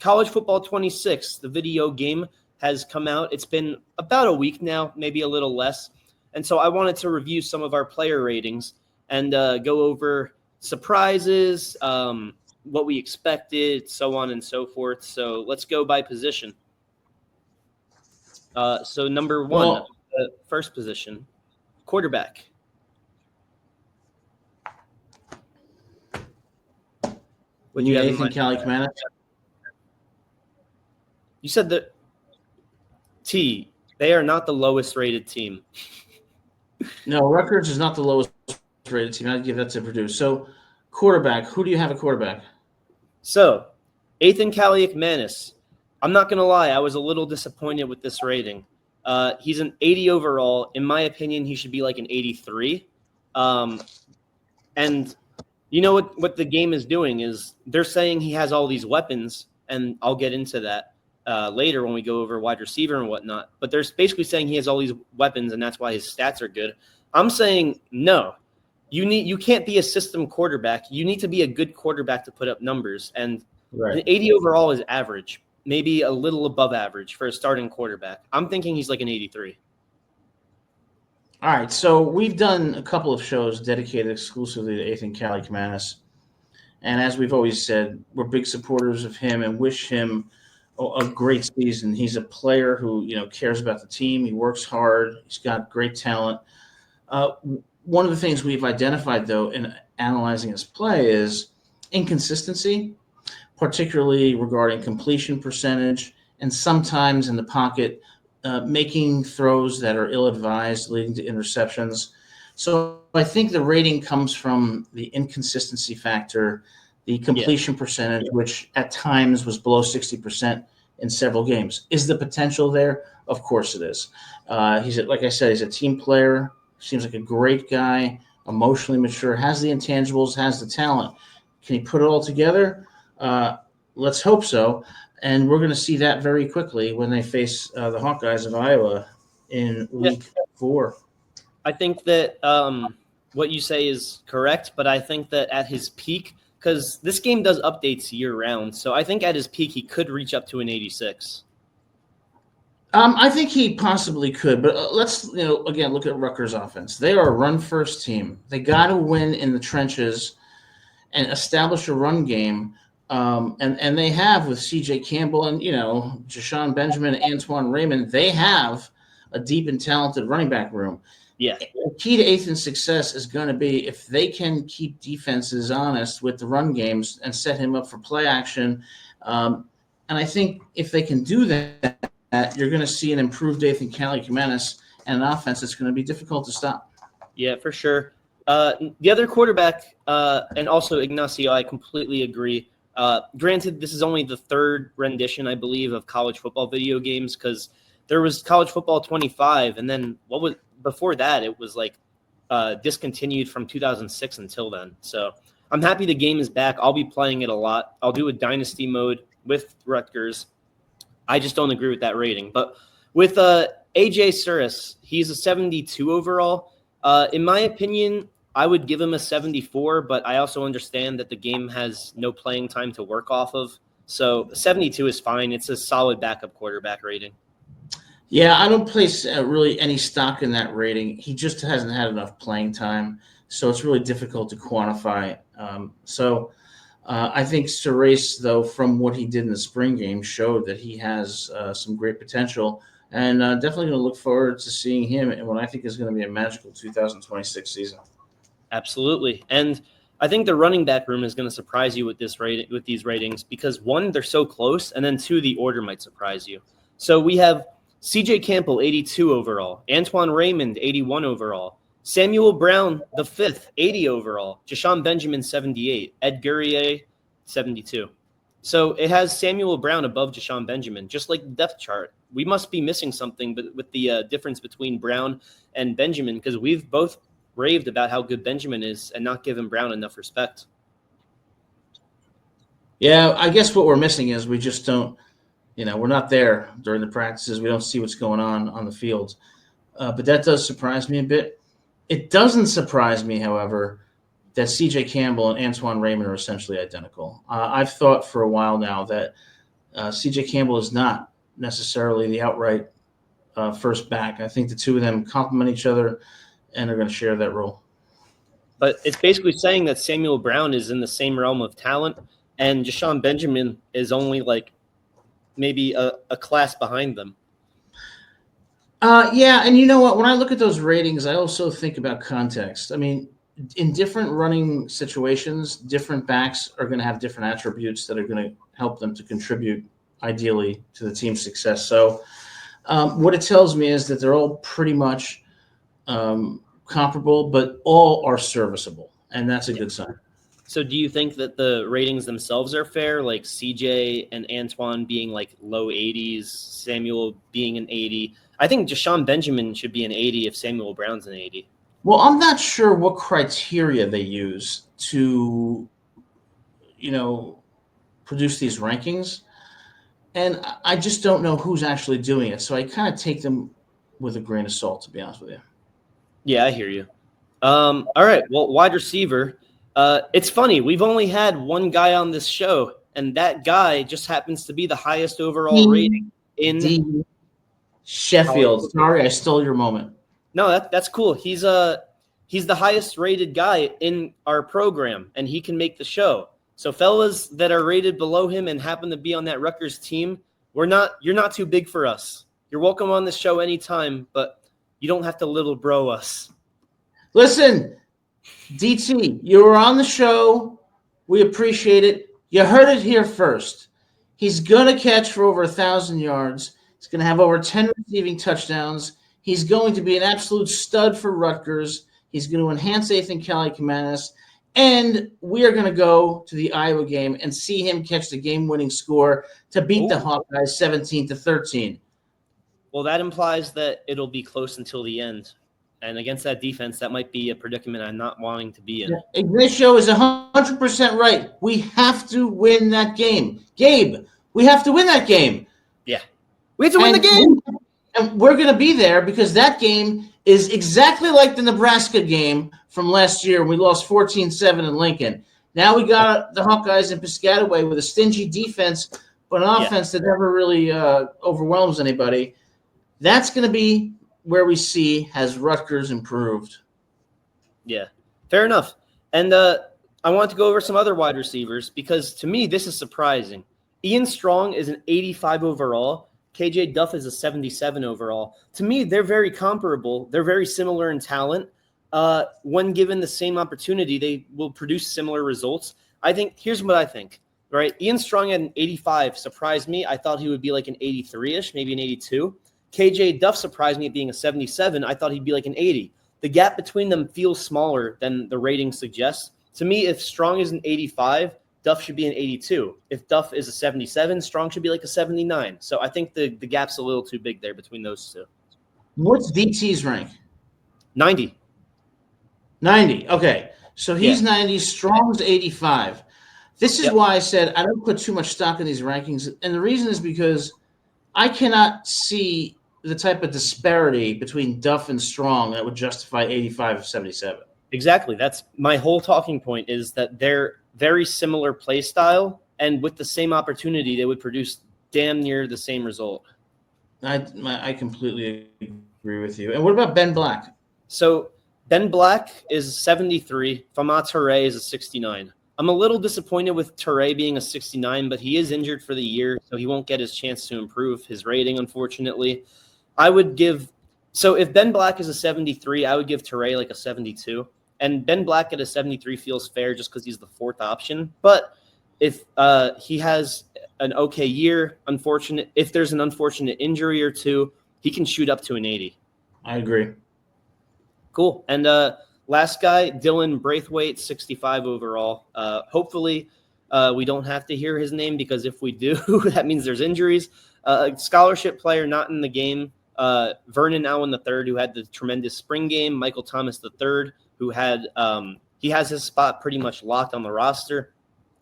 College Football 26, the video game, has come out. It's been about a week now, maybe a little less. And so I wanted to review some of our player ratings and go over surprises, what we expected, so on and so forth. So let's go by position. So number one, first position, quarterback. Would you have anything, Cali Kmanis? You said that they are not the lowest rated team. No, Rutgers is not the lowest rated team. I'd give that to Purdue. So, quarterback, who do you have at quarterback? So, Ethan Kaliakmanis. I'm not going to lie, I was a little disappointed with this rating. He's an 80 overall. In my opinion, he should be like an 83. And you know what the game is doing is they're saying he has all these weapons, and I'll get into that later when we go over wide receiver and whatnot. But they're basically saying he has all these weapons, and that's why his stats are good. I'm saying no. You can't be a system quarterback. You need to be a good quarterback to put up numbers. And an 80 overall is average, maybe a little above average for a starting quarterback. I'm thinking he's like an 83. All right, so we've done a couple of shows dedicated exclusively to Ethan Kaliakmanis. And as we've always said, we're big supporters of him and wish him a great season. He's a player who, cares about the team. He works hard. He's got great talent. One of the things we've identified, though, in analyzing his play is inconsistency, particularly regarding completion percentage and sometimes in the pocket, making throws that are ill-advised, leading to interceptions. So I think the rating comes from the inconsistency factor, the completion percentage, which at times was below 60% in several games. Is the potential there? Of course it is. Like I said, he's a team player. Seems like a great guy, emotionally mature, has the intangibles, has the talent. Can he put it all together? Let's hope so. And we're going to see that very quickly when they face the Hawkeyes of Iowa in week 4. I think that what you say is correct, but I think that at his peak, because this game does updates year-round, so I think at his peak he could reach up to an 86. I think he possibly could, but let's again look at Rutgers' offense. They are a run-first team. They got to win in the trenches and establish a run game. And they have with C.J. Campbell and, Jashawn Benjamin and Antoine Raymond, they have a deep and talented running back room. Yeah. The key to Ethan's success is going to be if they can keep defenses honest with the run games and set him up for play action. And I think if they can do that, you're going to see an improved Ethan Kaliakmanis and an offense that's going to be difficult to stop. Yeah, for sure. The other quarterback, and also Ignacio, I completely agree. Granted, this is only the third rendition, I believe, of college football video games because there was College Football 25, and then before that? It was like discontinued from 2006 until then. So I'm happy the game is back. I'll be playing it a lot. I'll do a dynasty mode with Rutgers. I just don't agree with that rating. But with AJ Suris, he's a 72 overall. In my opinion, I would give him a 74, but I also understand that the game has no playing time to work off of. So 72 is fine. It's a solid backup quarterback rating. Yeah, I don't place really any stock in that rating. He just hasn't had enough playing time, so it's really difficult to quantify. I think Suris, though, from what he did in the spring game, showed that he has some great potential, and definitely going to look forward to seeing him in what I think is going to be a magical 2026 season. Absolutely. And I think the running back room is going to surprise you with these ratings because, one, they're so close, and then, two, the order might surprise you. So we have C.J. Campbell, 82 overall, Antoine Raymond, 81 overall, Samuel Brown, the 5th, 80 overall, Jashawn Benjamin, 78, Ed Gurrier, 72. So it has Samuel Brown above Jashawn Benjamin, just like the depth chart. We must be missing something with the difference between Brown and Benjamin because we've both raved about how good Benjamin is and not given Brown enough respect. Yeah, I guess what we're missing is we just don't, we're not there during the practices. We don't see what's going on the field. But that does surprise me a bit. It doesn't surprise me, however, that C.J. Campbell and Antoine Raymond are essentially identical. I've thought for a while now that C.J. Campbell is not necessarily the outright first back. I think the two of them complement each other and are going to share that role. But it's basically saying that Samuel Brown is in the same realm of talent, and Jashawn Benjamin is only like maybe a class behind them. Yeah, and you know what? When I look at those ratings, I also think about context. I mean, in different running situations, different backs are going to have different attributes that are going to help them to contribute ideally to the team's success. So what it tells me is that they're all pretty much comparable, but all are serviceable, and that's a good sign. So do you think that the ratings themselves are fair, like CJ and Antoine being like low 80s, Samuel being an 80? I think Jashawn Benjamin should be an 80 if Samuel Brown's an 80. Well, I'm not sure what criteria they use to, produce these rankings. And I just don't know who's actually doing it. So I kind of take them with a grain of salt, to be honest with you. Yeah, I hear you. All right. Well, wide receiver. It's funny. We've only had one guy on this show, and that guy just happens to be the highest overall rating in Sheffield. Sorry, I stole your moment. No, that's cool. He's the highest rated guy in our program, and he can make the show. So fellas that are rated below him and happen to be on that Rutgers team, you're not too big for us. You're welcome on this show anytime, but you don't have to little bro us. Listen, DT, you were on the show. We appreciate it. You heard it here first. He's going to catch for over 1,000 yards. He's going to have over 10 receiving touchdowns. He's going to be an absolute stud for Rutgers. He's going to enhance Ethan Kaliakmanis. And we are going to go to the Iowa game and see him catch the game-winning score to beat the Hawkeyes 17-13. Well, that implies that it'll be close until the end. And against that defense, that might be a predicament I'm not wanting to be in. Yeah, Ignacio is 100% right. We have to win that game. Gabe, we have to win that game. Yeah. We have to win the game. And we're going to be there because that game is exactly like the Nebraska game from last year. We lost 14-7 in Lincoln. Now we got the Hawkeyes in Piscataway with a stingy defense, but an offense that never really overwhelms anybody. That's going to be where we see has Rutgers improved. Yeah, fair enough. And I want to go over some other wide receivers because to me, this is surprising. Ian Strong is an 85 overall. KJ Duff is a 77 overall. To me, they're very comparable. They're very similar in talent. When given the same opportunity, they will produce similar results. Here's what I think, right? Ian Strong at an 85 surprised me. I thought he would be like an 83-ish, maybe an 82. KJ Duff surprised me at being a 77. I thought he'd be like an 80. The gap between them feels smaller than the rating suggests. To me, if Strong is an 85, Duff should be an 82. If Duff is a 77, Strong should be like a 79. So I think the gap's a little too big there between those two. What's DT's rank? 90. 90. Okay. So he's 90. Strong's 85. This is why I said I don't put too much stock in these rankings. And the reason is because I cannot see the type of disparity between Duff and Strong that would justify 85-77. Exactly. That's my whole talking point is that they're very similar play style, and with the same opportunity, they would produce damn near the same result. I completely agree with you. And what about Ben Black? So Ben Black is 73. Fama Toure is a 69. I'm a little disappointed with Toure being a 69, but he is injured for the year, so he won't get his chance to improve his rating, unfortunately. So if Ben Black is a 73, I would give Toure like a 72. And Ben Black at a 73 feels fair just because he's the fourth option. But if he has an okay year, if there's an unfortunate injury or two, he can shoot up to an 80. I agree. Cool. And last guy, Dylan Braithwaite, 65 overall. Hopefully we don't have to hear his name because if we do, that means there's injuries. Scholarship player not in the game. Vernon Allen III, who had the tremendous spring game. Michael Thomas III, who had he has his spot pretty much locked on the roster.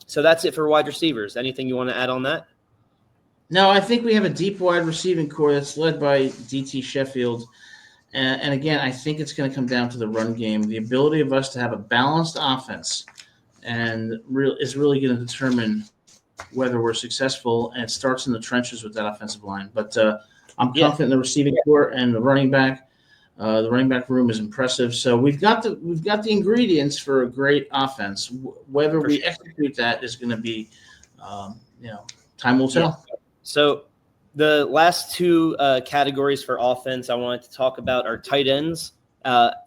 So that's it for wide receivers. Anything you want to add on that? No, I think we have a deep wide receiving core that's led by DT Sheffield. And again, I think it's going to come down to the run game. The ability of us to have a balanced offense is really going to determine whether we're successful, and it starts in the trenches with that offensive line. But I'm Yeah. confident in the receiving core and the running back. The running back room is impressive. So we've got the ingredients for a great offense. Whether For we sure. execute that is going to be, time will Yeah. tell. So the last two categories for offense I wanted to talk about are tight ends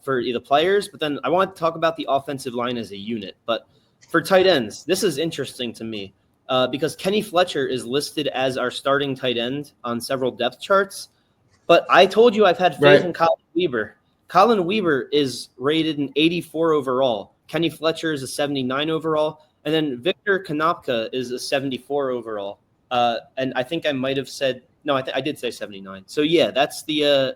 for the players, but then I wanted to talk about the offensive line as a unit. But for tight ends, this is interesting to me because Kenny Fletcher is listed as our starting tight end on several depth charts. But I told you I've had faith in Colin Weaver. Colin Weaver is rated an 84 overall. Kenny Fletcher is a 79 overall. And then Victor Konopka is a 74 overall. And I think I might have said no. I did say 79. So yeah, that's the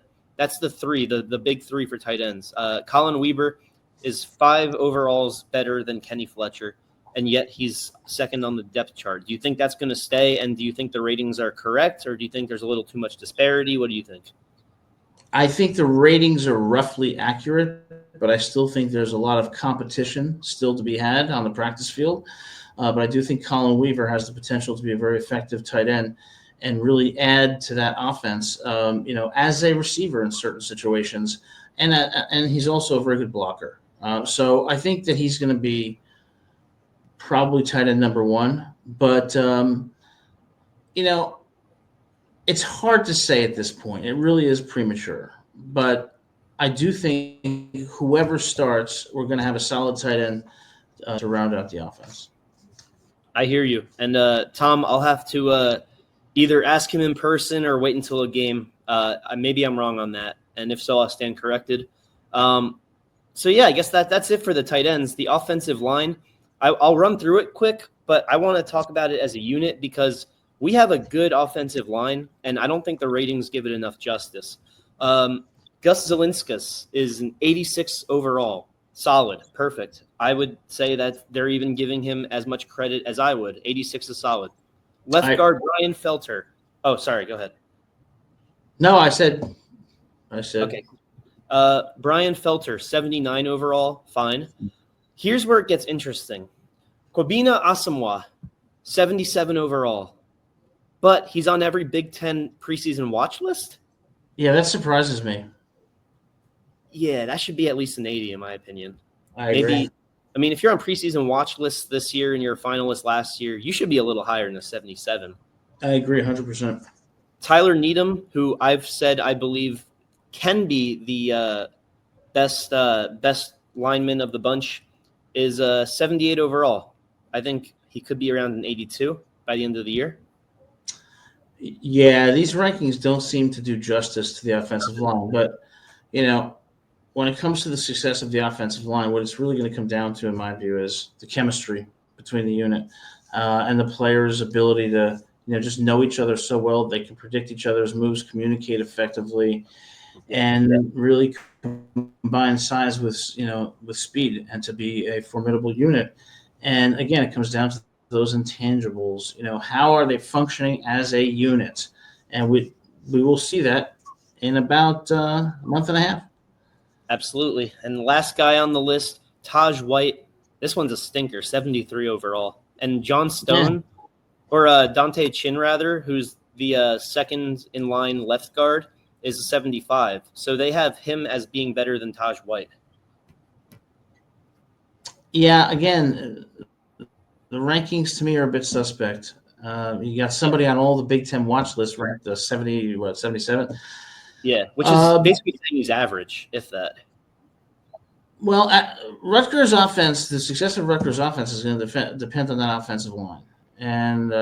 three, the big three for tight ends. Colin Weaver is 5 overalls better than Kenny Fletcher, and yet he's second on the depth chart. Do you think that's going to stay? And do you think the ratings are correct, or do you think there's a little too much disparity? What do you think? I think the ratings are roughly accurate, but I still think there's a lot of competition still to be had on the practice field. But I do think Colin Weaver has the potential to be a very effective tight end and really add to that offense, as a receiver in certain situations. And he's also a very good blocker. So I think that he's going to be probably tight end number one. But, it's hard to say at this point. It really is premature. But I do think whoever starts, we're going to have a solid tight end to round out the offense. I hear you. And Tom, I'll have to either ask him in person or wait until a game. Maybe I'm wrong on that. And if so, I'll stand corrected. So, yeah, I guess that's it for the tight ends. The offensive line, I'll run through it quick, but I want to talk about it as a unit because we have a good offensive line, and I don't think the ratings give it enough justice. Gus Zelinskas is an 86 overall. Solid. Perfect. I would say that they're even giving him as much credit as I would. 86 is solid. Left guard Brian Felter. Oh, sorry. Go ahead. No, I said. Okay. Brian Felter, 79 overall. Fine. Here's where it gets interesting. Kobina Asamoah, 77 overall. But he's on every Big Ten preseason watch list? Yeah, that surprises me. Yeah, that should be at least an 80 in my opinion. I agree. I mean, if you're on preseason watch lists this year and you're a finalist last year, you should be a little higher than a 77. I agree 100%. Tyler Needham, who I've said I believe can be the best lineman of the bunch, is 78 overall. I think he could be around an 82 by the end of the year. Yeah, these rankings don't seem to do justice to the offensive line. But, when it comes to the success of the offensive line, what it's really going to come down to, in my view, is the chemistry between the unit and the players' ability to, just know each other so well they can predict each other's moves, communicate effectively, and really combine size with speed and to be a formidable unit. And again, it comes down to those intangibles. How are they functioning as a unit? And we will see that in about a month and a half. Absolutely. And the last guy on the list, Taj White. This one's a stinker, 73 overall. And John Stone, or Dante Chin, rather, who's the second in line left guard, is a 75. So they have him as being better than Taj White. Yeah, again, the rankings to me are a bit suspect. You got somebody on all the Big Ten watch lists ranked 77? Yeah, which is basically saying he's average, if that. Well, Rutgers offense, the success of Rutgers offense is going to depend on that offensive line. And,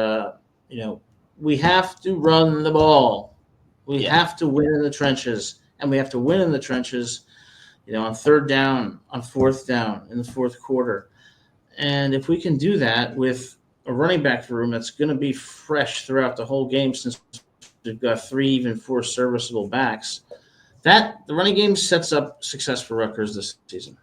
we have to run the ball. We have to win in the trenches. And we have to win in the trenches, on third down, on fourth down, in the fourth quarter. And if we can do that with a running back room that's going to be fresh throughout the whole game, since we've got 3, even 4 serviceable backs, that the running game sets up success for Rutgers this season.